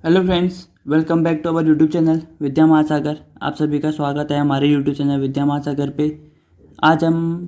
Hello friends, welcome back to our YouTube channel Vidya Mahasagar. आप सभी का स्वागत है हमारे यूट्यूब चैनल विद्या महासागर पे। आज हम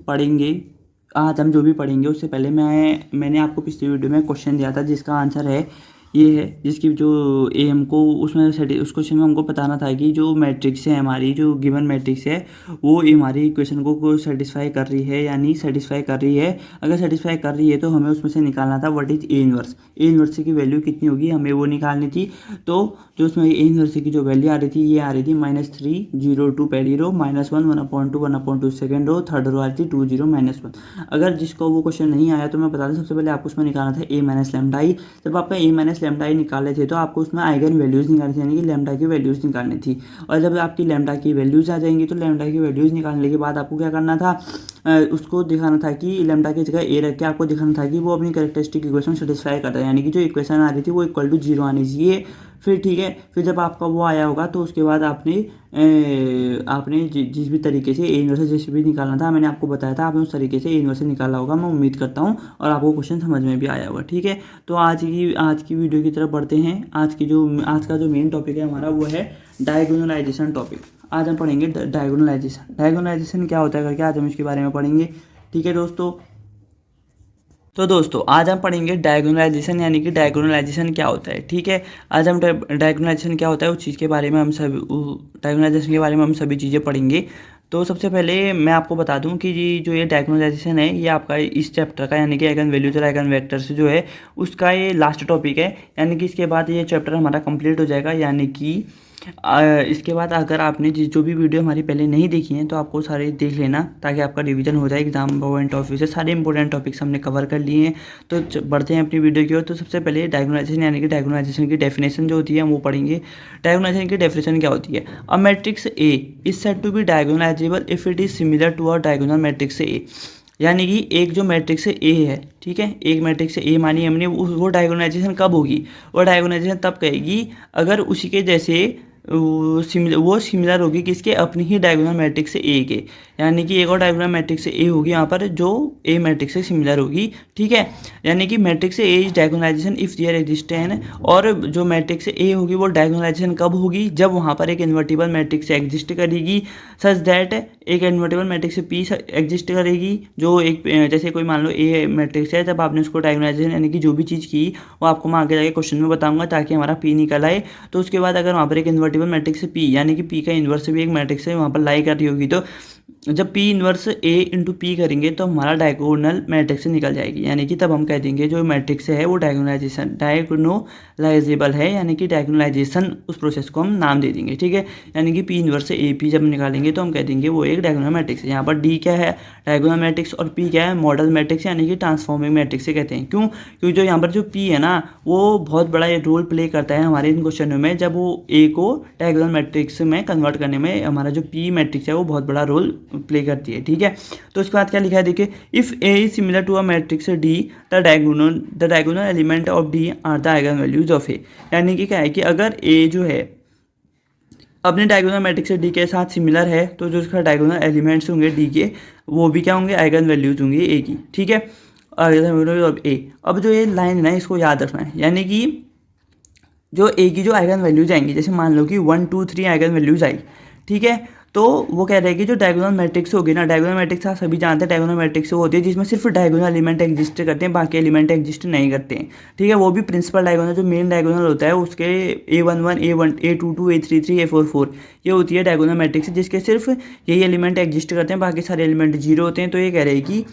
जो भी पढ़ेंगे उससे पहले मैंने आपको पिछली वीडियो में क्वेश्चन दिया था जिसका आंसर है ये है, जिसकी जो ए हमको उसमें उस क्वेश्चन में हमको बताना था कि जो मैट्रिक्स है, हमारी जो गिवन मैट्रिक्स है वो हमारी इक्वेशन को सेटिस्फाई कर रही है या नहीं सेटिस्फाई कर रही है। अगर सेटिस्फाई कर रही है तो हमें उसमें से निकालना था what is A inverse. A inverse की वैल्यू कितनी होगी हमें वो निकालनी थी। तो जो उसमें ए इनवर्स की जो वैल्यू आ रही थी ये आ रही थी -3 0 2 पहली रो, -1 1/2 सेकेंड रो, थर्ड रो आ रही थी 2 0 -1। अगर जिसको वो क्वेश्चन नहीं आया तो मैं बता दूं, सबसे पहले आपको उसमें निकालना था ए माइनस लेमडा आई। जब आपका ए माइनस लेमडा आई निकाले थे तो आपको उसमें आइगन वैल्यूज़ निकालनी थी, यानी कि लेमडा की वैल्यूज़ निकालनी थी। और जब आपकी लेमडा की वैल्यूज़ आ जाएंगी तो लेमडा की वैल्यूज़ निकालने के बाद आपको क्या करना था, उसको दिखाना था कि लेमडा की जगह ए रख के आपको दिखाना था कि वो अपनी कैरेक्टरिस्टिक इक्वेशन सेटिस्फाई करता है, यानी कि जो इक्वेशन आ रही थी वो इक्वल टू 0 आनी चाहिए। फिर ठीक है, फिर जब आपका वो आया होगा तो उसके बाद आपने जिस भी तरीके से ए इनवर्स जैसे भी निकालना था मैंने आपको बताया था, आपने उस तरीके से ए इनवर्स निकाला होगा। मैं उम्मीद करता हूँ और आपको क्वेश्चन समझ में भी आया होगा। ठीक है, तो आज की वीडियो की तरफ बढ़ते हैं। आज का जो मेन टॉपिक है हमारा वो है डायगोनलाइजेशन टॉपिक। आज हम पढ़ेंगे डायगोनलाइजेशन। डायगोनलाइजेशन क्या होता है करके आज हम इसके बारे में पढ़ेंगे। ठीक है दोस्तों, तो दोस्तों आज हम पढ़ेंगे डायगोनलाइजेशन, यानी कि डायगोनलाइजेशन क्या होता है। ठीक है, आज हम डायगोनलाइजेशन क्या होता है उस चीज़ के बारे में डायगोनलाइजेशन के बारे में हम सभी चीज़ें पढ़ेंगे। तो सबसे पहले मैं आपको बता दूं कि जो ये डायगोनलाइजेशन है ये आपका इस चैप्टर का, यानी कि आइगन वैल्यूज और आइगन वेक्टर्स जो है उसका ये लास्ट टॉपिक है। यानी कि इसके बाद ये चैप्टर हमारा कंप्लीट हो जाएगा। यानी कि इसके बाद अगर आपने जो भी वीडियो हमारी पहले नहीं देखी है तो आपको सारे देख लेना ताकि आपका रिवीजन हो जाए एग्जाम पॉइंट ऑफ व्यू से। सारे इंपॉर्टेंट टॉपिक्स हमने कवर कर लिए हैं। तो बढ़ते हैं अपनी वीडियो की ओर। तो सबसे पहले डायगोनलाइजेशन, यानी कि डायगोनलाइजेशन की डेफिनेशन जो होती है हम वो पढ़ेंगे। डायगोनलाइजेशन की डेफिनेशन क्या होती है? A matrix A is said to be diagonalizable if it is similar to a diagonal matrix A. यानी कि एक जो मैट्रिक्स ए है, ठीक है, एक मैट्रिक्स ए मानी हमने, वो डायगोनलाइजेशन कब होगी? वो डायगोनलाइजेशन तब कहेगी अगर उसी के जैसे वो सिमिलर होगी किसके? अपनी ही डायगोनल मैट्रिक्स से ए के। यानी कि एक और डायगोनल मैट्रिक्स से ए होगी यहाँ पर जो ए मैट्रिक्स से सिमिलर होगी। ठीक है, यानी कि matrix A is diagonalization if there exist n, और जो मैट्रिक्स ए होगी वो डायगोनलाइजेशन कब होगी? जब वहाँ पर एक इन्वर्टिबल मैट्रिक्स एग्जिस्ट करेगी, सच दैट एक इन्वर्टिबल मैट्रिक्स पी एग्जिस्ट करेगी। जो एक जैसे कोई मान लो ए मैट्रिक्स है, जब आपने उसको डायगोनलाइजेशन यानी कि जो भी चीज़ की वो आपको मैं आगे जाके क्वेश्चन में बताऊंगा ताकि हमारा पी निकल आए। तो उसके बाद अगर वहाँ पर एक इन्वर्टिबल मैट्रिक्स पी, यानी कि पी का इन्वर्स भी एक मैट्रिक्स है वहाँ पर लाई कर रही होगी, तो जब पी इन्वर्स ए इंटू पी करेंगे तो हमारा डायगोनल मैट्रिक्स निकल जाएगी। यानी कि तब हम कह देंगे जो मैट्रिक्स है वो डायगोनलाइजेबल है, यानी कि डायगोनलाइजेशन उस प्रोसेस को हम नाम दे देंगे। ठीक है, यानी कि पी इन्वर्स ए पी जब निकालेंगे तो हम कह देंगे वो एक डायगोनल मैट्रिक्स है। यहाँ पर डी क्या है? डायगोनल मैट्रिक्स, और पी क्या है? मॉडल मैट्रिक्स, यानी कि ट्रांसफॉर्मिंग मैट्रिक्स से कहते हैं। क्यों? क्योंकि जो यहाँ पर जो पी है ना वो बहुत बड़ा रोल प्ले करता है हमारे इन क्वेश्चनों में। जब वो ए को डायगोनल मैट्रिक्स में कन्वर्ट करने में हमारा जो पी मैट्रिक्स है वो बहुत बड़ा रोल प्ले करती है। ठीक है, तो उसके बाद क्या लिखा है देखिए, if A is similar to a matrix D the diagonal element of D are the eigen values of A. यानी कि क्या है कि अगर ए जो है अपने डायगोनल मैट्रिक्स डी के साथ सिमिलर है तो जो उसका डायगोनल एलिमेंट्स होंगे डी के वो भी क्या होंगे? आइगन वैल्यूज होंगे ए की। ठीक है, आइगन वैल्यूज ऑफ ए। अब जो ये लाइन है ना इसको याद रखना है, यानी कि जो ए की जो आइगन वैल्यूज आएंगी, जैसे मान लो कि 1 2 3 आइगन वैल्यूज आई, ठीक है, तो वो कह रहे हैं कि जो डायगोनल मैट्रिक्स होगी ना, डायगोनल मैट्रिक्स आप सभी जानते हैं डायगोनल मैट्रिक्स वो होती है जिसमें सिर्फ डायगोनल एलिमेंट एग्जिस्ट करते हैं, बाकी एलिमेंट एग्जिस्ट नहीं करते हैं। ठीक है, वो भी प्रिंसिपल डायगोनल जो मेन डायगोनल होता है उसके A11 A1 A22 A33 A44 ये होती है डायगोनल मैट्रिक्स जिसके सिर्फ यही एलिमेंट एग्जिस्ट करते हैं, बाकी सारे एलिमेंट जीरो होते हैं। तो ये कह रहे हैं कि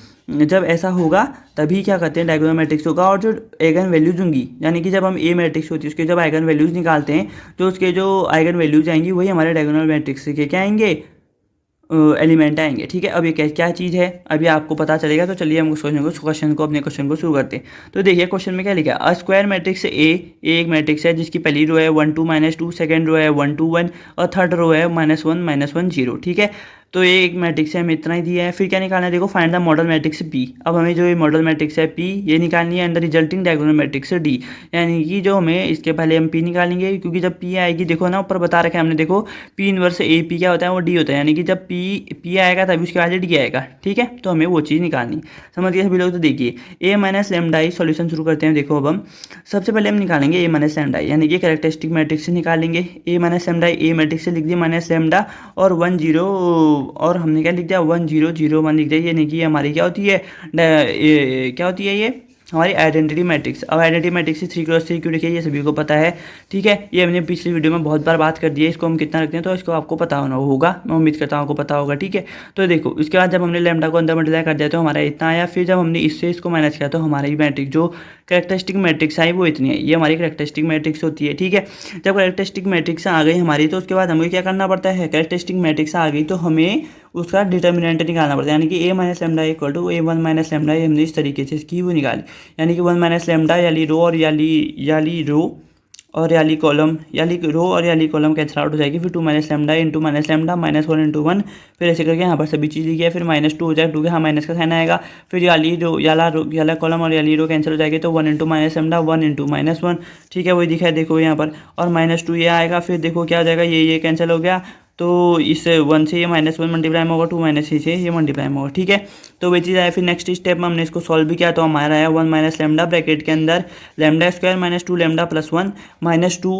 जब ऐसा होगा तभी क्या करते हैं? डायगोनल मैट्रिक्स होगा। और जो आइगन वैल्यूज होंगी, यानी कि जब हम ए मैट्रिक्स होती है उसके जब आइगन वैल्यूज निकालते हैं तो उसके जो आइगन वैल्यूज आएंगी वही हमारे डायगोनल मैट्रिक्स के क्या आएंगे? एलिमेंट आएंगे। ठीक है, अब ये क्या चीज़ है अभी आपको पता चलेगा। तो चलिए हम उस अपने क्वेश्चन को शुरू करते हैं। तो देखिए क्वेश्चन में क्या लिखा है, अ स्क्वायर मैट्रिक्स ए एक मैट्रिक्स है जिसकी पहली रो है 1 2 -2, सेकंड रो है 1 2 1 और थर्ड रो है -1 -1 0। ठीक है, तो ये एक मैट्रिक्स है, हमें इतना ही दिया है। फिर क्या निकालना है, देखो find the model matrix P. अब हमें जो ये मॉडल मैट्रिक्स है पी ये निकालनी है, under resulting diagonal matrix D, यानी कि जो हमें इसके पहले हम पी निकालेंगे, क्योंकि जब पी आएगी, देखो ना ऊपर बता रखा है हमने, देखो पी इनवर्स ए पी क्या होता है, वो डी होता है, यानी कि जब पी आएगा तभी उसके आगे डी आएगा, ठीक है। तो हमें वो चीज़ निकालनी, समझ गए सभी लोग। तो देखिए ए माइनस लैम्डा आई सॉल्यूशन शुरू करते हैं। देखो अब हम सबसे पहले हम निकालेंगे ए माइनस लैम्डा आई, यानी कि कैरेक्टरिस्टिक मैट्रिक्स से निकालेंगे। ए माइनस लैम्डा आई, ए मैट्रिक्स से लिख दिया माइनस लैम्डा और 1 0, और हमने क्या लिख दिया 1 0 0 1 लिख दिया, यानी कि हमारी क्या होती है, क्या होती है ये हमारी आइडेंटिटी मैट्रिक्स। अब आइडेंटिटी मैट्रिक्स से 3x3 क्यों लिखिए, ये सभी को पता है, ठीक है। ये हमने पिछली वीडियो में बहुत बार बात कर दी है, इसको हम कितना रखते हैं, तो इसको आपको पता होना होगा, मैं उम्मीद करता हूँ आपको पता होगा, ठीक है। तो देखो इसके बाद जब हमने लैम्डा को अंदर मल्टीप्लाई कर दिया तो हमारा इतना आया, फिर जब हमने इससे इसको माइनस किया तो हमारी मैट्रिक्स जो कैरेक्टरिस्टिक मैट्रिक्स आई वो इतनी है, ये हमारी कैरेक्टरिस्टिक मैट्रिक्स होती है, ठीक है। जब कैरेक्टरिस्टिक मैट्रिक्स आ गई हमारी, तो उसके बाद हमें क्या करना पड़ता है, कैरेक्टरिस्टिक मैट्रिक्स आ गई तो हमें उसका डिटर्मिनेंट निकालना पड़ता है, यानी कि A minus lambda equal to A one minus lambda, हमने इस तरीके से इसकी वो निकाली, यानी कि 1 माइनस लैम्डा याली रो और याली रो और याली कॉलम, याली रो और याली कॉलम कैंसिल आउट हो जाएगी। फिर 2 minus lambda into minus lambda minus 1 into 1, फिर ऐसे करके यहाँ पर सभी चीज़ लिखी है। फिर -2 हो जाएगा, 2 के यहाँ माइनस का साइन आएगा। फिर याला कॉलम और याली रो कैंसिल हो जाएगी, तो 1 into minus lambda 1 into minus 1, ठीक है, वही दिखा है देखो यहाँ पर, और -2 ये आएगा। फिर देखो क्या हो जाएगा, ये कैंसिल हो गया, तो इस 1 से ये -1 मल्टीप्लाई में होगा, 2 माइनस से ये मल्टीप्लाई में होगा, ठीक है। तो वही चीज़ आया। फिर नेक्स्ट स्टेप में हमने इसको सॉल्व भी किया, तो हमारा आया 1 माइनस लैम्डा ब्रैकेट के अंदर लैम्डा स्क्वायर -2 लैम्डा प्लस 1 -2,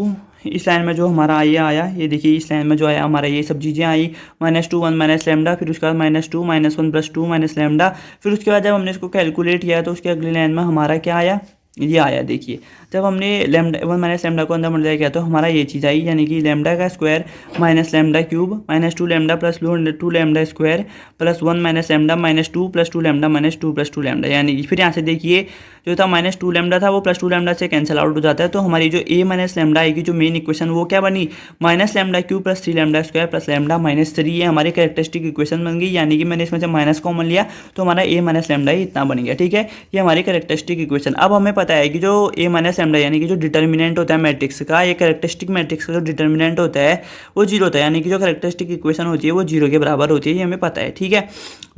इस लाइन में जो हमारा आया ये देखिए, इस लाइन में जो आया हमारा ये सब चीज़ें आई, -2 1 माइनस लैम्डा, फिर उसके बाद -2 -1 प्लस 2 माइनस लैम्डा। फिर उसके बाद जब हमने इसको कैलकुलेट किया तो उसके अगली लाइन में हमारा क्या आया, ये आया देखिए, जब हमने लैम्डा 1 माइनस लैम्डा को अंदर मल्टीप्लाई किया तो हमारा ये चीज़ आई, यानी कि लैम्डा का square minus lambda cube -2 lambda plus 2 lambda square plus 1 minus lambda -2 plus 2 lambda -2 plus 2 lambda, यानी कि फिर यहाँ से देखिए जो था -2 लैम्डा था वो +2 लैम्डा से कैंसिल आउट हो जाता है। तो हमारी जो ए माइनस लैम्डा आएगी जो मेन इक्वेशन वो क्या बनी, minus lambda cube plus 3 lambda square plus lambda -3, ये हमारी कैरेक्टरिस्टिक इक्वेशन बन गई, यानी कि मैंने इसमें से माइनस कॉमन लिया तो हमारा ए माइनस लैम्डा ही इतना बन गया, ठीक है। ये हमारी कैरेक्टरिस्टिक इक्वेशन। अब हमें पता है कि जो ए माइनस लैम्डा यानी कि जो डिटर्मिनेंट होता है मैट्रिक्स का, ये कैरेक्टरिस्टिक मैट्रिक्स का जो डिटर्मिनेंट होता है वो 0 होता है, यानी कि जो कैरेक्टरिस्टिक इक्वेशन होती है वो 0 के बराबर होती है, ये हमें पता है, ठीक है।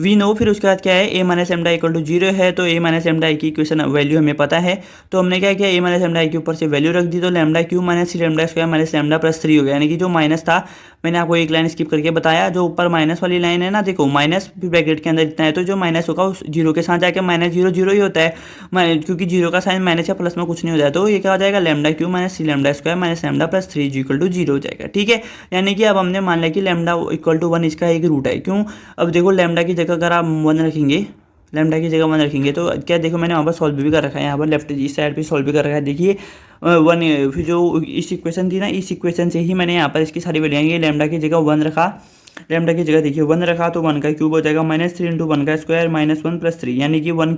We know. फिर उसके बाद क्या है, A minus lambda equal to 0 है, तो ए माइनस लैम्डा की इक्वेशन वैल्यू हमें पता है, तो हमने क्या किया, ए माइनस लैम्डा के ऊपर से वैल्यू रख दी, तो lambda cube minus 3 lambda square minus lambda plus 3 हो गया, यानी कि जो माइनस था मैंने आपको एक लाइन स्किप करके बताया, जो ऊपर माइनस वाली लाइन है ना, देखो माइनस ब्रैकेट के अंदर इतना है, तो जो माइनस होगा उस 0 के साथ जाके -0 0 ही होता है, क्योंकि 0 का साइन माइनस या प्लस में कुछ नहीं हो जाता, तो ये क्या हो जाएगा, lambda cube minus 3 lambda square minus lambda plus 3 equal to 0 हो जाएगा, ठीक है। यानी कि अब हमने मान लिया कि लैम्डा इक्वल टू 1 इसका एक रूट है, क्यों, अब देखो लैम्डा की जगह अगर आप 1 रखेंगे, लैम्डा की जगह 1 रखेंगे तो क्या, देखो मैंने वहाँ पर सॉल्व भी कर रखा है, यहाँ पर लेफ्ट इस साइड पे सॉल्व भी कर रखा है, देखिए 1, फिर जो इस इक्वेशन थी ना, इस इक्वेशन से ही मैंने यहाँ पर इसकी सारी वैल्यूएं, लैम्डा की जगह 1 रखा, लैम्डा की जगह देखिए 1 रखा, तो 1 का क्यूब हो जाएगा -3 इंटू 1 का स्क्वायर -1 प्लस 3, यानी कि 1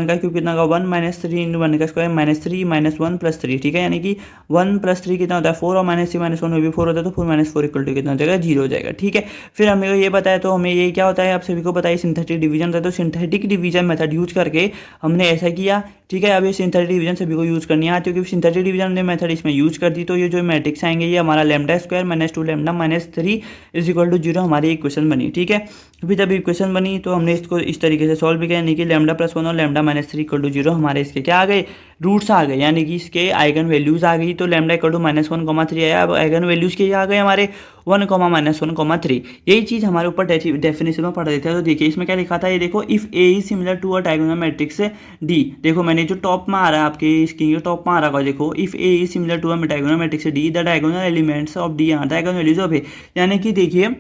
का क्यूब कितना का 1 -3 इंटू 1 का स्क्वायर -3 -1 प्लस 3, ठीक है, यानी कि 1 प्लस 3 कितना होता है 4, और -3 -1 में भी 4 होता है, तो 4 -4 इक्वल टू कितना हो जाएगा 0 हो जाएगा, ठीक है। फिर हमें ये बताया, तो हमें ये क्या होता है आप सभी को बताइए, सिंथेटिक डिवीजन होता है, तो सिंथेटिक डिवीजन मेथड यूज करके हमने ऐसा किया, ठीक है। अब ये सिंथेटिक डिवीजन सभी को यूज करनी है, क्योंकि सिंथेटिक डिवीजन ने मेथड इसमें यूज कर दी, तो ये जो मैट्रिक्स आएंगे ये हमारा lambda square -2 lambda -3 is equal to 0 हमारी इक्वेशन बनी, ठीक है। फिर जब इक्वेशन बनी तो हमने इसको इस तरीके से सॉल्व भी किया, यानी कि लैम्डा प्लस 1 और लैम्डा -3 इक्वल टू 0 हमारे इसके क्या आ गए, रूट्स आ गए, यानी कि इसके आइगन वैल्यूज आ गई, तो लैम्डा इक्वल टू -1 3 आया। अब आइगन वैल्यूज के आ गए हमारे 1 -1 3, यही चीज़ हमारे ऊपर डेफिनेशन में पढ़ देते हैं। तो देखिए इसमें क्या लिखा था, ये देखो, if A is similar to a diagonal matrix D, देखो मैंने जो टॉप में आ रहा है आपके स्क्रीन के टॉप में आ रहा है, देखो if A is similar to a diagonal matrix D, the diagonal elements of D are the eigen values of A, यानी कि देखिए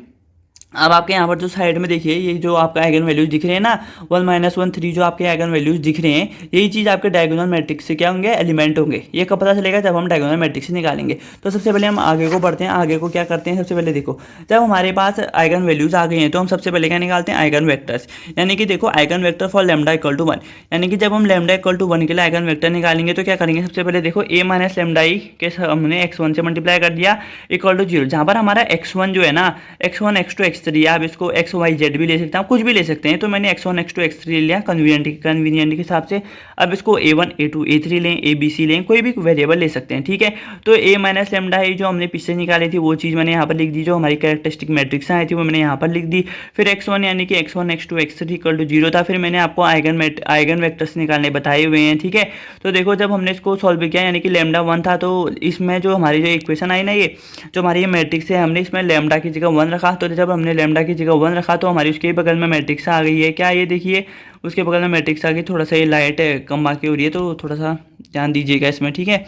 अब आपके यहाँ पर जो साइड में देखिए ये जो आपका आइगन वैल्यूज दिख रहे हैं ना 1 -1 3 जो आपके आइगन वैल्यूज दिख रहे हैं, यही चीज़ आपके डायगोनल मैट्रिक्स से क्या होंगे, एलिमेंट होंगे। ये कब पता चलेगा, जब हम डायगोनल मैट्रिक्स से निकालेंगे। तो सबसे पहले हम आगे को बढ़ते हैं, आगे को क्या करते हैं, सबसे पहले देखो जब हमारे पास आइगन वैल्यूज आ गए हैं तो हम सबसे पहले क्या निकालते हैं, आइगन वेक्टर्स, यानी कि देखो eigen vector for lambda equal to 1, यानी कि जब हम लैम्डा इक्वल टू 1 के लिए आइगन वेक्टर निकालेंगे तो क्या करेंगे, सबसे पहले देखो ए माइनस लैम्डा आई के हमने x1 से मल्टीप्लाई कर दिया इक्वल टू 0, जहाँ पर हमारा x1 जो है ना, x1 x2 x3, आप इसको x y z भी ले सकते हैं, आप कुछ भी ले सकते हैं। तो मैंने x1 x2 x3 ले लिया कन्वीनियंट के हिसाब से। अब इसको a1 a2 a3 लें, a b c लें, कोई भी वेरिएबल ले सकते हैं, ठीक है। तो a माइनस लेमडा है जो हमने पीछे निकाली थी वो चीज़ मैंने यहाँ पर लिख दी, जो हमारी कैरेक्टरिस्टिक मैट्रिक्स आई थी वो मैंने यहाँ पर लिख दी। फिर x1 यानी कि x1 x2 x3 equal to 0 था। फिर मैंने आपको आइगन वेक्टर्स निकालने बताए हुए हैं, ठीक है। तो देखो जब हमने इसको सॉल्व किया यानी कि लैम्डा 1 था, तो इसमें जो हमारी जो इक्वेशन आई ना, ये जो हमारी ये मैट्रिक्स है, हमने इसमें लैम्डा की जगह 1 रखा। तो जब हमने लैम्डा की जगह 1 रखा तो हमारी उसके बगल में मैट्रिक्स आ गई है, क्या ये देखिए उसके बगल में मैट्रिक्स आ गई। थोड़ा सा ये लाइट कम बाकी हो रही है तो थोड़ा सा ध्यान दीजिएगा इसमें, ठीक है।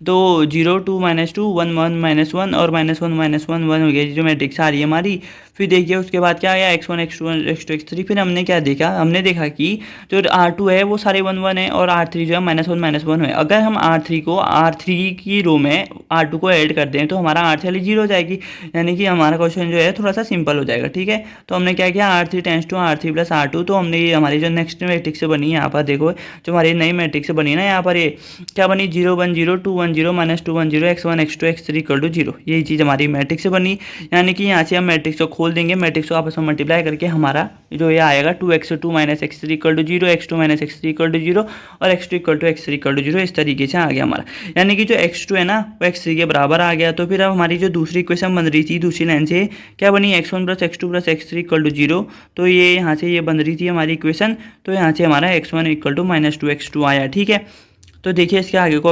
तो 0 2 -2 1 1 -1 और -1 -1 1 हो गया जो मैट्रिक्स आ रही है हमारी। फिर देखिए उसके बाद क्या आया x1 x2 x2 x3। फिर हमने क्या देखा, हमने देखा कि जो R2 है वो सारे 1 1 है और R3 जो है -1 -1 है। अगर हम R3 की रो में R2 को ऐड कर दें तो हमारा R3 वाली 0 हो जाएगी, यानी कि हमारा क्वेश्चन जो है थोड़ा सा सिंपल हो जाएगा, ठीक है। तो हमने क्या किया, R3 tense to R3 + R2। तो हमने ये हमारी जो नेक्स्ट मैट्रिक्स बनी है यहाँ पर देखो, जो हमारी नई मैट्रिक्स बनी है ना यहाँ पर, ये क्या बनी 0 1 0 2 1 0 -2 1 0 x1 x2 x3 equal to 0। यही चीज़ हमारी मैट्रिक्स बनी, यानी कि यहाँ से हम मैट्रिक्स को खोल देंगे, मैट्रिक्स को आपस में मल्टीप्लाई करके हमारा जो ये आएगा 2x2 - x3 equal to 0, x2 - x3 equal to 0 और x2 equal to x3 equal to 0। इस तरीके से आ गया हमारा, यानी कि जो x2 है ना वो x3 के बराबर आ गया। तो फिर अब हमारी जो दूसरी इक्वेशन बन रही थी दूसरी लाइन से क्या बनी, x1 + x2 + x3 equal to 0। तो ये यहाँ से ये बन रही थी हमारी इक्वेशन। तो यहाँ से हमारा x1 इक्वल टू -2x2 आया, ठीक है। तो देखिए इसके आगे को,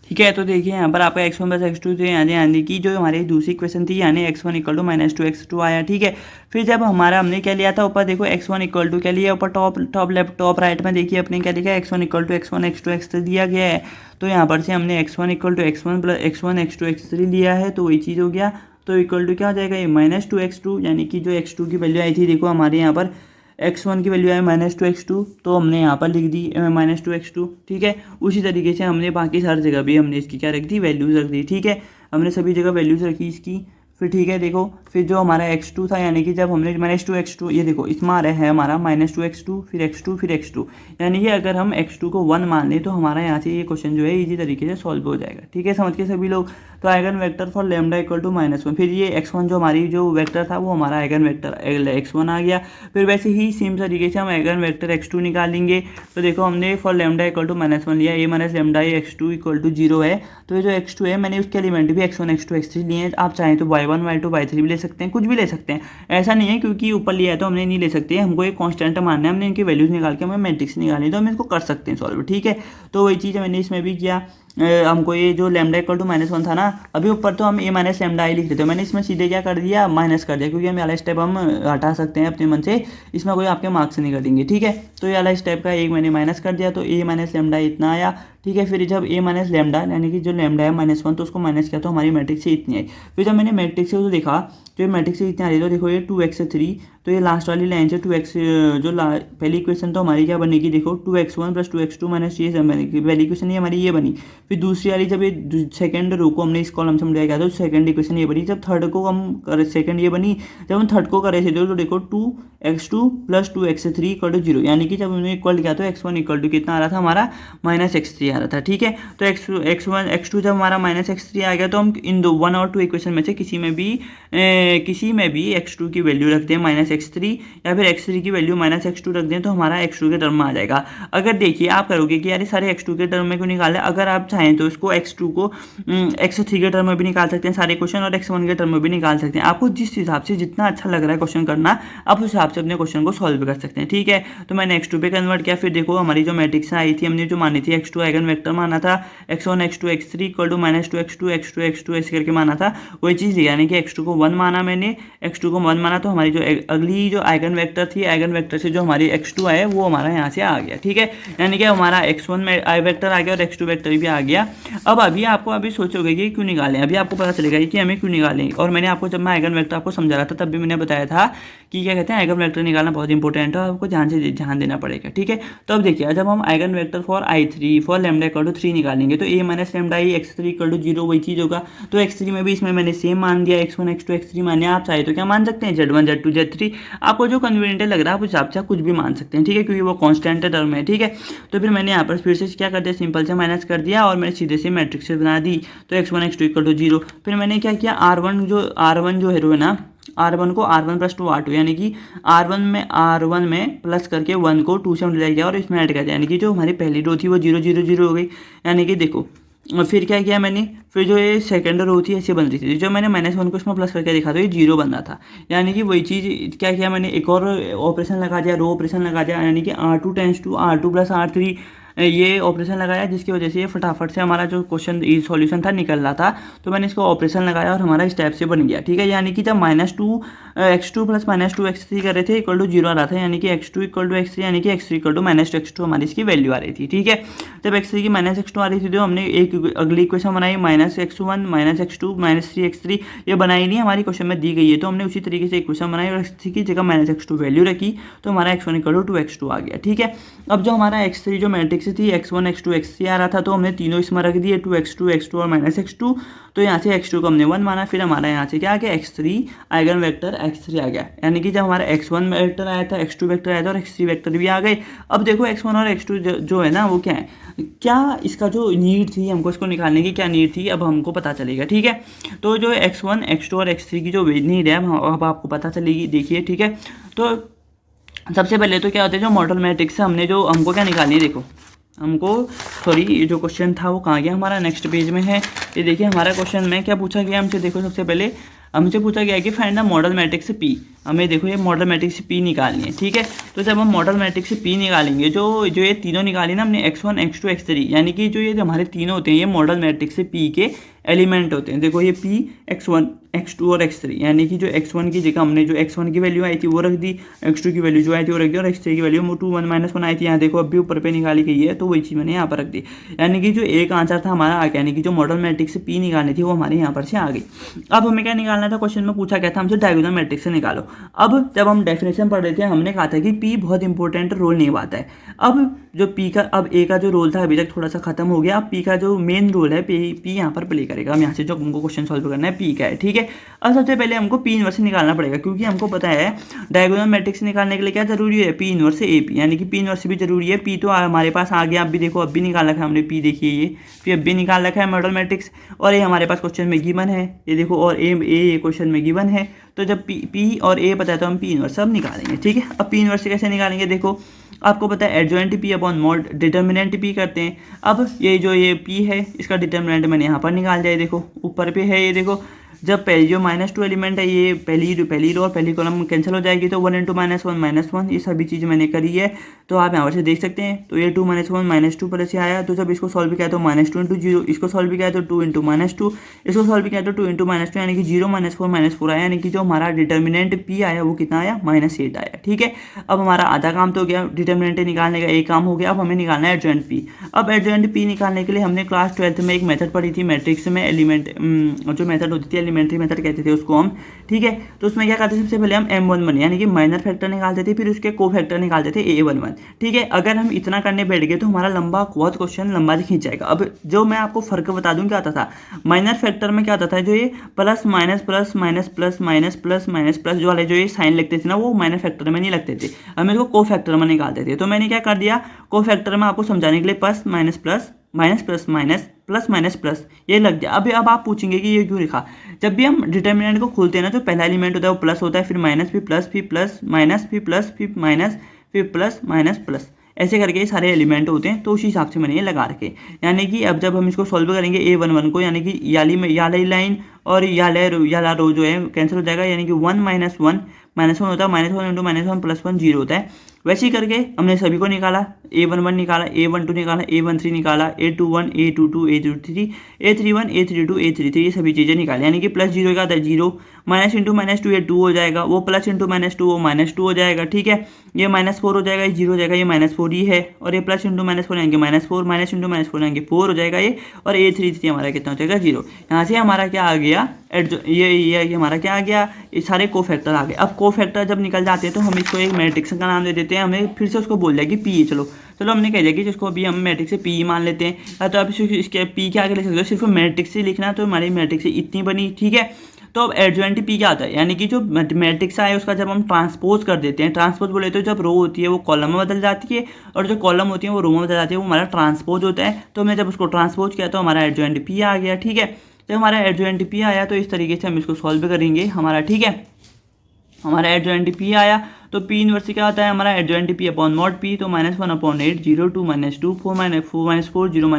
ठीक है। तो देखिए यहाँ पर आपका x1 + x2 थे यानी कि जो हमारी दूसरी इक्वेशन थी यानी x1 इक्वल टू -2x2 आया, ठीक है। फिर जब हमारा हमने क्या लिया था ऊपर देखो x1 इक्वल टू क्या लिया ऊपर टॉप लेफ्ट टॉप राइट में देखिए अपने क्या लिखा है, x1 equal to x1 x2 x3 दिया गया है। तो यहाँ पर से हमने x1 equal to x1 x2 x3 लिया है, तो वही चीज़ हो गया। तो इक्वल टू क्या हो जाएगा, ये -2x2, यानी कि जो x2 की वैल्यू आई थी देखो हमारे यहाँ पर x1 की वैल्यू है -2x2, तो हमने यहाँ पर लिख दी -2x2, ठीक है। उसी तरीके से हमने बाकी हर जगह भी हमने इसकी क्या रख दी, वैल्यूज़ रख दी, ठीक है। हमने सभी जगह वैल्यूज़ रखी इसकी। फिर ठीक है देखो, फिर जो हमारा x2 था यानी कि जब हमने -2x2, ये देखो इसमें आ रहा है हमारा -2x2 फिर x2 फिर x2, यानी कि अगर हम x2 को 1 मान लें तो हमारा यहाँ से ये क्वेश्चन जो है इजी तरीके से सॉल्व हो जाएगा, ठीक है। समझ के सभी लोग। तो eigen vector for lambda equal to -1, फिर ये x1 जो हमारी जो वेक्टर था वो हमारा आइगन वेक्टर x1 आ गया। फिर वैसे ही सेम तरीके से हम आइगन वेक्टर x2 निकालेंगे। तो देखो हमने फॉर लैम्डा इक्वल टू -1 लिया, a minus lambda x2 equal to 0 है। तो ये जो x2 है मैंने उसके एलिमेंट भी x1 x2 x3 लिए हैं। आप चाहें तो y1 y2 y3 भी ले सकते हैं, कुछ भी ले सकते हैं, ऐसा नहीं है क्योंकि ऊपर लिया है तो हमने नहीं ले सकते। हमको एक कांस्टेंट मानना है, हमने इनकी वैल्यूज निकाल के हमें मैट्रिक्स निकालनी है तो हम इसको कर सकते हैं सॉल्व, ठीक है। तो वही चीज़ मैंने इसमें भी किया। हमको ये जो लैम्डा इक्वल टू -1 था ना, अभी ऊपर तो हम a माइनस लैम्डा आई लिख रहे थे, मैंने इसमें सीधे क्या कर दिया, माइनस कर दिया, क्योंकि हम वाला स्टेप हम हटा सकते हैं अपने मन से, इसमें कोई आपके मार्क्स नहीं कटेंगे, ठीक है। तो ये वाला स्टेप का एक मैंने माइनस कर दिया, तो a माइनस लैम्डा इतना आया, ठीक है। फिर जब a माइनस लैम्डा यानी कि जो लैम्डा है -1 तो उसको माइनस किया तो हमारी मैट्रिक्स से इतनी आई। फिर जब मैंने मैट्रिक्स से देखा तो ये मैट्रिक्स से इतनी आ रही, तो देखो ये 2x3, तो ये लास्ट वाली लाइन से 2x जो पहली इक्वेशन तो हमारी क्या बनेगी, देखो 2x1 + 2x2 - ये बनेगी, पहली इक्वेशन ये हमारी ये बनी। फिर दूसरी वाली जब ये सेकंड रो को हमने इस कॉलम से मिलाया गया तो सेकंड इक्वेशन ये बनी। जब थर्ड को हम करे, सेकंड ये बनी, जब हम थर्ड को करे थे तो देखो 2x2 + 2x3 इक्वल टू 0, यानी कि जब हमने इक्वल किया तो x1 इक्वल टू कितना आ रहा था हमारा -x3 आ रहा था, ठीक है। तो x2 जब हमारा -x3 आ गया तो हम इन 1 और 2 इक्वेशन में से किसी में भी x2 की वैल्यू रख दें -x3 या फिर x3 की वैल्यू -x2 रख दें तो हमारा x2 के टर्म में आ जाएगा। अगर देखिए आप करोगे कि यार सारे x2 के टर्म में क्यों निकाले, अगर आप चाहें तो इसको x2 को x3 के टर्म में भी निकाल सकते हैं सारे क्वेश्चन और x1 के टर्म में भी निकाल सकते हैं। आपको जिस हिसाब से जितना अच्छा लग रहा है क्वेश्चन करना, आप उस हिसाब से अपने क्वेश्चन को सॉल्व कर सकते हैं, ठीक है। तो मैंने x2 पे कन्वर्ट किया। फिर देखो हमारी जो मैट्रिक्स आई थी हमने जो मानी थी x2 आइगन वेक्टर माना था, x1 x2 x3 equal to -2x2 x2 x2 ऐसे करके माना था, वही चीज़ यानी कि x2 को 1 माना मैंने, x2 को 1 माना तो हमारी जो अगली जो आइगन वेक्टर थी, आइगन वेक्टर से जो हमारी x2 है वो हमारा यहाँ से आ गया, ठीक है। यानी कि हमारा x1 में आई वेक्टर आ गया और x2 वेक्टर भी आ गया। अब अभी सोचोगे कि क्यों निकालें, अभी आपको पता चलेगा कि हमें क्यों निकालें। और मैंने आपको जब मैं आइगन वेक्टर आपको समझा रहा था तब भी मैंने बताया था कि क्या कहते हैं आइगन वेक्टर निकालना बहुत इंपॉर्टेंट है, आपको ध्यान देना पड़ेगा, ठीक है। तो अब देखिए जब हम eigen vector for i3 for lambda equal to 3 निकालेंगे तो a minus lambda i x3 equal to 0 वही चीज़ होगा। तो x3 में भी इसमें मैंने सेम मान दिया, x1 x2 x3 माने, आप चाहे तो क्या मान सकते हैं z1 z2 z3, आपको जो कन्वीनियंट लग रहा है आप उस हिसाब से कुछ भी मान सकते हैं, ठीक है, क्योंकि वो कांस्टेंट टर्म है, ठीक है। तो फिर मैंने यहाँ पर फिर से क्या कर दिया, सिंपल से माइनस कर दिया और मैंने सीधे से मैट्रिक्स बना दी। तो x1 x2 इक्वल टू 0। फिर मैंने क्या किया, R1 जो है ना R1 को R1 प्लस 2 R2 यानी कि R1 में प्लस करके 1 को 2 से मल्टीप्लाई किया और इसमें ऐड कर दिया, यानी कि जो हमारी पहली रो थी वो 0 0 0 हो गई। यानी कि देखो और फिर क्या किया मैंने, फिर जो ये सेकंड रो थी ऐसे बन रही थी, जो मैंने -1 को इसमें प्लस करके देखा तो ये 0 बन रहा था। यानी कि वही चीज़ क्या किया मैंने, एक और ऑपरेशन लगा दिया, रो ऑपरेशन लगा दिया, यानी कि R2 tense to R2 plus R3 ये ऑपरेशन लगाया, जिसकी वजह से ये फटाफट से हमारा जो क्वेश्चन सॉल्यूशन था निकल रहा था। तो मैंने इसको ऑपरेशन लगाया और हमारा स्टेप से बन गया, ठीक है। यानी कि जब -2x2 प्लस -2x3 कर रहे थे इक्वल टू 0 आ रहा था, यानी कि x2 इक्वल टू x3 यानी कि x3 इक्वल टू -x2 हमारी इसकी वैल्यू आ रही थी, ठीक है। जब x3 की -x2 आ रही थी तो हमने एक अगली इक्वेशन बनाई -x1 -x2 -3x3, ये बनाई नहीं, हमारी क्वेश्चन में दी गई है, तो हमने उसी तरीके से इक्वेशन बनाई और x3 की जगह -x2 वैल्यू रखी, तो हमारा x1 इक्वल टू 2x2 आ गया, ठीक है। अब जो हमारा x3 जो मैट्रिक्स थी x1 x2 x3 आ रहा था, तो हमने तीनों इसमें रख दिए 2x2 x2 और -x2, तो यहाँ से x2 को हमने 1 माना, फिर हमारा यहाँ से क्या आ गया x3 आइगन वेक्टर x3 आ गया। यानी कि जब हमारा x1 वेक्टर आया था, x2 वेक्टर आया था और x3 वेक्टर भी आ गए। अब देखो x1 और x2 जो है ना वो क्या है, क्या इसका जो नीड थी हमको इसको निकालने की क्या नीड थी अब हमको पता चलेगा, ठीक है। तो जो x1 x2 और x3 की जो नीड है अब आपको पता चलेगी, देखिए, ठीक है। तो सबसे पहले तो क्या होता है, जो मॉडल मैट्रिक्स से हमको क्या निकालनी है, देखो हमको सॉरी ये जो क्वेश्चन था वो कहाँ गया, हमारा नेक्स्ट पेज में है। ये देखिए हमारा क्वेश्चन में क्या पूछा गया हमसे, देखो सबसे पहले हमसे पूछा गया कि find the model matrix P। हमें देखो ये मॉडल मैट्रिक्स P निकालनी है, ठीक है। तो जब हम मॉडल मैट्रिक्स P निकालेंगे, जो ये तीनों निकाली ना हमने x1 x2 x3, यानी कि जो ये हमारे तीनों होते हैं ये मॉडल मैट्रिक्स P के एलिमेंट होते हैं। देखो ये P x1 x2 और x3, यानी कि जो x1 की जगह हमने जो x1 की वैल्यू आई थी वो रख दी, x2 की वैल्यू जो आई थी वो रख दी और x3 की वैल्यू 2 1 -1 आई थी, यहाँ देखो अब भी ऊपर पे निकाली गई है, तो वही चीज़ मैंने यहाँ पर रख दी। यानी कि जो एक आंसर था हमारा आ गया, यानी कि जो मॉडल मैट्रिक्स P निकालनी थी वो हमारे यहाँ पर से आ गई। अब हमें क्या निकालना था, क्वेश्चन में पूछा गया था हमसे डायगोनल मैट्रिक्स से निकालो। अब जब हम डेफिनेशन पढ़ रहे थे हमने कहा था कि P बहुत इंपॉर्टेंट रोल निभाता है। अब जो P का अब A का जो रोल था अभी तक थोड़ा सा खत्म हो गया, अब P का जो मेन रोल है P यहाँ पर प्ले करेगा। हम यहाँ से जो हमको क्वेश्चन सॉल्व करना है P का है, ठीक है। अब सबसे पहले हमको P इनवर्स निकालना पड़ेगा, क्योंकि हमको पता है डायगोनल मैट्रिक्स निकालने के लिए क्या जरूरी है, P इनवर्स से AP, यानी कि P इनवर्स भी जरूरी है। P तो हमारे पास आ गया, अब भी देखो अब भी निकाल रखा है हमने P, देखिए ये P अब भी निकाल रखा है मॉडल मैट्रिक्स, और ये हमारे पास क्वेश्चन में गिवन है, ये देखो, और ए क्वेश्चन में गिवन है। तो जब P और A पता है तो हम P इनवर्स सब निकालेंगे, ठीक है। अब P इनवर्स कैसे निकालेंगे, देखो आपको पता है adjoint P upon mod determinant P करते हैं। अब ये P है इसका डिटर्मिनेंट मैंने यहाँ पर निकाल दिया, देखो ऊपर पे है, ये देखो जब पहली जो -2 एलिमेंट है ये पहली रो और पहली कॉलम कैंसिल हो जाएगी, तो 1 × -1 ये सभी चीज़ मैंने करी है, तो आप यहाँ पर से देख सकते हैं। तो ये 2 -1 -2 पर से आया, तो जब इसको सॉल्व किया तो -2 × 0, इसको सॉल्व किया तो 2 × -2, इसको सॉल्व किया तो 2 × -2, यानी कि 0 -4 -4 आया, यानी कि जो हमारा डिटर्मिनेंट P आया वो कितना आया, -8 आया, ठीक है। अब हमारा आधा काम तो हो गया, डिटर्मिनेंट निकालने का एक काम हो गया। अब हमें निकालना है एडजॉइंट P। अब एडजॉइंट P निकालने के लिए हमने क्लास 12th में एक मेथड पढ़ी थी मैट्रिक्स में, एलिमेंट जो मेथड होती थी एलिमेंट्री मेथड कहते थे उसको हम, ठीक है। तो उसमें क्या करते थे, सबसे पहले हम M11 यानी कि माइनर फैक्टर निकालते थे, फिर उसके को फैक्टर निकालते थे A11, ठीक है। अगर हम इतना करने बैठ गए तो हमारा बहुत क्वेश्चन लंबा खींच जाएगा। अब जो मैं आपको फर्क बता दूं क्या आता था, माइनर फैक्टर में क्या आता था, जो ये plus minus plus minus plus minus plus minus plus जो वाले जो ये साइन लगते थे ना, वो माइनर फैक्टर में नहीं लगते थे, हम इसको को फैक्टर में निकालते थे। तो मैंने क्या कर दिया, को फैक्टर में आपको समझाने के लिए plus minus plus minus plus minus plus minus plus ये लग गया। अब आप पूछेंगे कि ये क्यों लिखा, जब भी हम डिटर्मिनेंट को खोलते हैं ना, जो पहला एलिमेंट होता है वो प्लस होता है, फिर माइनस, फिर प्लस, फिर प्लस माइनस, फिर प्लस, फिर माइनस, फिर प्लस माइनस प्लस, ऐसे करके ये सारे एलिमेंट होते हैं। तो उसी हिसाब से मैंने ये लगा रखे। यानी कि अब जब हम इसको सॉल्व करेंगे A11 को, यानी कि याली लाइन और याला रो जो है कैंसिल हो जाएगा, यानी कि 1 - 1 -1 होता है, -1 × -1 +1 0 होता है। वैसे ही करके हमने सभी को निकाला, A11 निकाला, A12 निकाला, A13 निकाला, A21 A22 A23 A31 A32 A33 ये सभी चीज़ें निकाली। यानी कि प्लस 0 का आता है 0, माइनस × -2 ये 2 हो जाएगा, वो प्लस × -2 वो -2 हो जाएगा, ठीक है। ये -4 हो जाएगा, ये 0 हो जाएगा, ये -4 ही है, और ये प्लस × -4 आएंगे -4, माइनस × -4 आएंगे 4 हो जाएगा ये, और A33 हमारा कितना हो जाएगा 0। यहाँ से हमारा क्या आ गया, ये हमारा क्या आ गया, ये सारे को फैक्टर आ गए। अब को फैक्टर जब निकल जाते हैं तो हम इसको एक मैट्रिक्स का नाम दे देते हैं, हमें फिर से उसको बोल दिया कि P, चलो हमने कह दिया कि जिसको अभी हम मैट्रिक्स से P मान लेते हैं, या तो आप इसके P के आगे लिख सकते हो, सिर्फ मैट्रिक्स से लिखना, तो हमारी मैट्रिक्स इतनी बनी, ठीक है। तो अब एडजॉइंट P क्या आता है, यानी कि जो मैट्रिक्स आए उसका जब हम ट्रांसपोज कर देते हैं, ट्रांसपोज बोले तो जब रो होती है वो कॉलम में बदल जाती है, और जो कॉलम होती है वो रो में बदल जाती है, वो हमारा ट्रांसपोज होता है। तो हमने जब उसको ट्रांसपोज किया तो हमारा एडजॉइंट P आ गया, ठीक है। जब हमारा एडजॉइंट P आया तो इस तरीके से हम इसको सॉल्व करेंगे हमारा, ठीक है। हमारा एडजॉइंट पी आया, तो पी इनवर्स क्या होता है हमारा adjoint P upon mod P, तो -1/8 0 2 -2 4 -4 0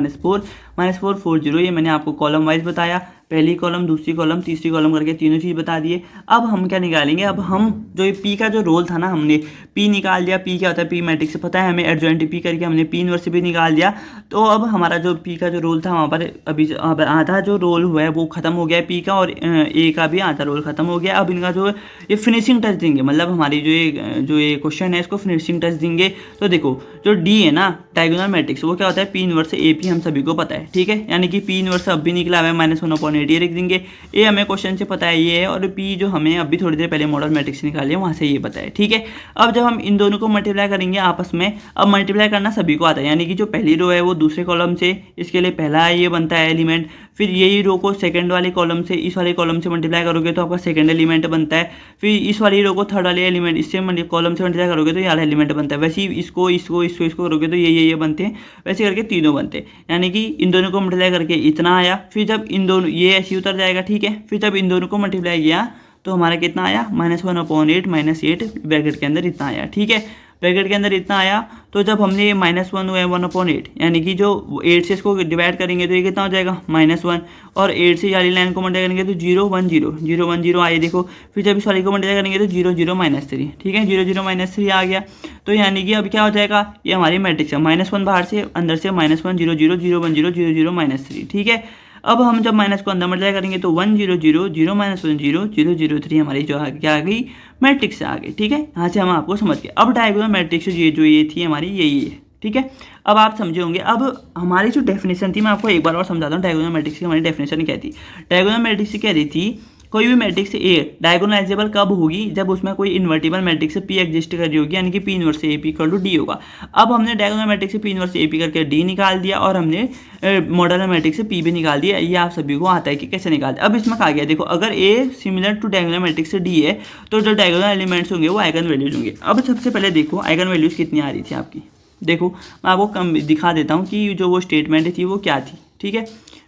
-4 4 0। ये मैंने आपको कॉलम वाइज बताया, पहली कॉलम, दूसरी कॉलम, तीसरी कॉलम करके तीनों चीज़ बता दिए। अब हम क्या निकालेंगे, अब हम जो ये पी का जो रोल था ना, हमने पी निकाल दिया, पी क्या होता है पी मैट्रिक्स से पता है हमें, एडजॉइंट पी करके हमने पी इनवर्स भी निकाल दिया। तो अब हमारा जो पी का जो रोल था वहाँ पर अभी आधा जो रोल हुआ है वो खत्म हो गया है पी का, और ए का भी आधा रोल खत्म हो गया। अब इनका जो ये फिनिशिंग टच देंगे, मतलब हमारी जो ये क्वेश्चन है इसको फिनिशिंग टच देंगे। तो देखो जो डी है ना डायगोनल मैट्रिक्स, वो क्या होता है पी इनवर्स ए पी, हम सभी को पता है, ठीक है। यानी कि पी इनवर्स अब भी निकला हुआ है -1/8 ये लिख देंगे। ए हमें क्वेश्चन से पता है ये है, और पी जो हमें अभी थोड़ी देर पहले मॉडल मैट्रिक्स निकाले वहाँ से ये पता है, ठीक है। अब जब हम इन दोनों को मल्टीप्लाई करेंगे आपस में, अब मल्टीप्लाई करना सभी को आता है, यानी कि जो पहली रो है वो दूसरे कॉलम से, इसके लिए पहला ये बनता है एलिमेंट, फिर यही रो को सेकंड वाले कॉलम से, इस वाले कॉलम से मल्टीप्लाई करोगे तो आपका सेकंड एलिमेंट बनता है, फिर इस वाली रो को थर्ड वाले एलिमेंट इससे कॉलम से मल्टीप्लाई करोगे तो ये वाला एलिमेंट बनता है। वैसे ही इसको करोगे तो ये बनते हैं, वैसे करके तीनों बनते हैं। यानी कि इन दोनों को मल्टीप्लाई करके इतना आया, फिर जब इन दोनों ये ऐसे उतर जाएगा, ठीक है। फिर जब इन दोनों को मल्टीप्लाई किया तो हमारा कितना आया -1/8 -8 ब्रैकेट के अंदर इतना आया, ठीक है। ब्रैकेट के अंदर इतना आया, तो जब हमने ये -1 हुआ है 1/8, यानी कि जो 8 से इसको डिवाइड करेंगे तो ये कितना हो जाएगा -1, और 8 से वाली लाइन को मल्टीप्लाई करेंगे तो 0 1 0 आए देखो। फिर जब इस वाली को मल्टीप्लाई करेंगे तो 0 0 -3, ठीक है, 0 0 -3 आ गया। तो यानी कि अब क्या हो जाएगा, ये हमारी मैट्रिक्स है, -1 बाहर से, अंदर से -1 0 0 0 1 0 0 0 -3, ठीक है। अब हम जब माइनस को अंदर मल्टीप्लाई करेंगे तो 1 0 0 0 -1 0 0 0 3 हमारी जो क्या आ गई मैट्रिक्स आ गई, ठीक है। यहाँ से हम आपको समझ गए। अब डायगोनल मैट्रिक्स ये थी हमारी यही है, ठीक है। अब आप समझे होंगे। अब हमारी जो डेफिनेशन थी मैं आपको एक बार और समझाता हूँ। डायगोनल मैट्रिक्स की हमारी डेफिनेशन क्या थी। डायगोनल मैट्रिक्स कह रही थी कोई भी मैट्रिक्स ए डायगोनलाइजेबल कब होगी, जब उसमें कोई इन्वर्टिबल मैट्रिक्स पी एग्जिस्ट कर रही होगी, यानी कि P inverse A P equal to D होगा। अब हमने डायगोनल मैट्रिक्स से पी इनवर्स ए पी करके डी निकाल दिया, और हमने मॉडल मैट्रिक्स से पी भी निकाल दिया। ये आप सभी को आता है कि कैसे निकालते। अब इसमें कहा गया देखो, अगर a similar to diagonal matrix से डी है तो जो डायगोनल एलिमेंट्स होंगे वो आइगन वैल्यूज होंगे। अब सबसे पहले देखो आइगन वैल्यूज कितनी आ रही थी आपकी। देखो मैं आपको कम दिखा देता हूँ कि जो वो स्टेटमेंट थी वो क्या थी, ठीक है।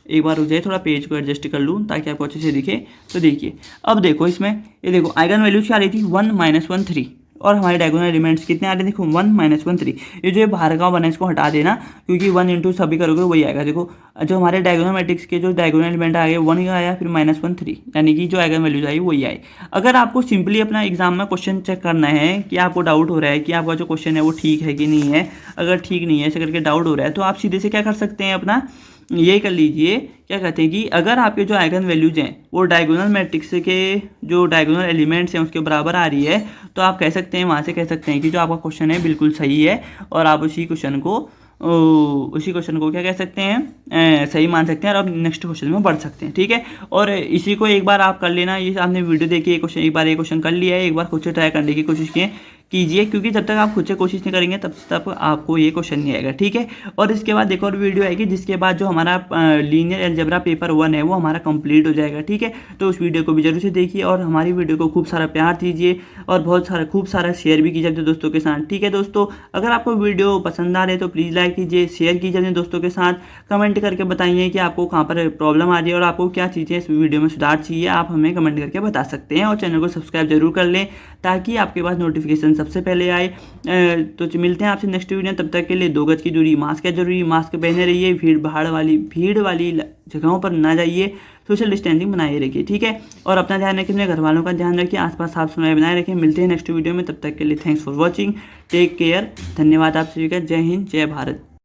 एक बार रुक जाए, थोड़ा पेज को एडजस्ट कर लूँ ताकि आपको अच्छे से दिखे। तो देखिए अब देखो इसमें ये देखो आइगन वैल्यूज क्या आ रही थी 1 -1 3, और हमारे डायगोनल एलिमेंट्स कितने आ रहे हैं देखो 1 -1 3। ये जो बाहर का 1 है इसको हटा देना, क्योंकि 1 इंटू सभी करोगे वही आएगा। देखो जो हमारे डायगोनल मैट्रिक्स के जो डायगोनल एलिमेंट आ गए 1 का आया, फिर -1 3, यानी कि जो आइगन वैल्यूज आई वही आई। अगर आपको सिंपली अपना एग्जाम में क्वेश्चन चेक करना है कि आपको डाउट हो रहा है कि आपका जो क्वेश्चन है वो ठीक है कि नहीं है, अगर ठीक नहीं है ऐसे करके डाउट हो रहा है, तो आप सीधे से क्या कर सकते हैं, अपना ये कर लीजिए, क्या कहते हैं कि अगर आपके जो आइगन वैल्यूज हैं वो डायगोनल मैट्रिक्स के जो डायगोनल एलिमेंट्स हैं उसके बराबर आ रही है, तो आप कह सकते हैं, वहाँ से कह सकते हैं कि जो आपका क्वेश्चन है बिल्कुल सही है, और आप उसी क्वेश्चन को क्या कह सकते हैं, सही मान सकते हैं, और अब नेक्स्ट क्वेश्चन में बढ़ सकते हैं, ठीक है। और इसी को एक बार आप कर लेना। ये आपने वीडियो देखी क्वेश्चन, एक बार ये क्वेश्चन कर लिया है, एक बार खुद से ट्राई करने की कोशिश कीजिए, क्योंकि जब तक आप खुद से कोशिश नहीं करेंगे तब तक आपको ये क्वेश्चन नहीं आएगा, ठीक है। और इसके बाद एक और वीडियो आएगी जिसके बाद जो हमारा लीनियर अलजेब्रा पेपर 1 है वो हमारा कंप्लीट हो जाएगा, ठीक है। तो उस वीडियो को भी जरूर से देखिए, और हमारी वीडियो को खूब सारा प्यार दीजिए, और खूब सारा शेयर भी कीजिए अपने दोस्तों के साथ, ठीक है दोस्तों। अगर आपको वीडियो पसंद आ रही है तो प्लीज़ लाइक कीजिए, शेयर कीजिए अपने दोस्तों के साथ, कमेंट करके बताइए कि आपको कहाँ पर प्रॉब्लम आ रही है और आपको क्या चीज़ें इस वीडियो में सुधार चाहिए, आप हमें कमेंट करके बता सकते हैं। और चैनल को सब्सक्राइब जरूर कर लें ताकि आपके पास नोटिफिकेशन सबसे पहले आए। तो मिलते हैं आपसे नेक्स्ट वीडियो। तब तक के लिए 2 गज की दूरी, मास्क है जरूरी, मास्क पहने रहिए, भीड़ वाली जगहों पर ना जाइए, सोशल डिस्टेंसिंग बनाए रखिए, ठीक है। और अपना ध्यान रखिए, अपने घर वालों का ध्यान रखिए, आसपास साफ सफाई बनाए रखें। मिलते हैं नेक्स्ट वीडियो में, तब तक के लिए thanks for watching, take care. धन्यवाद आप सभी का। जय हिंद, जय भारत।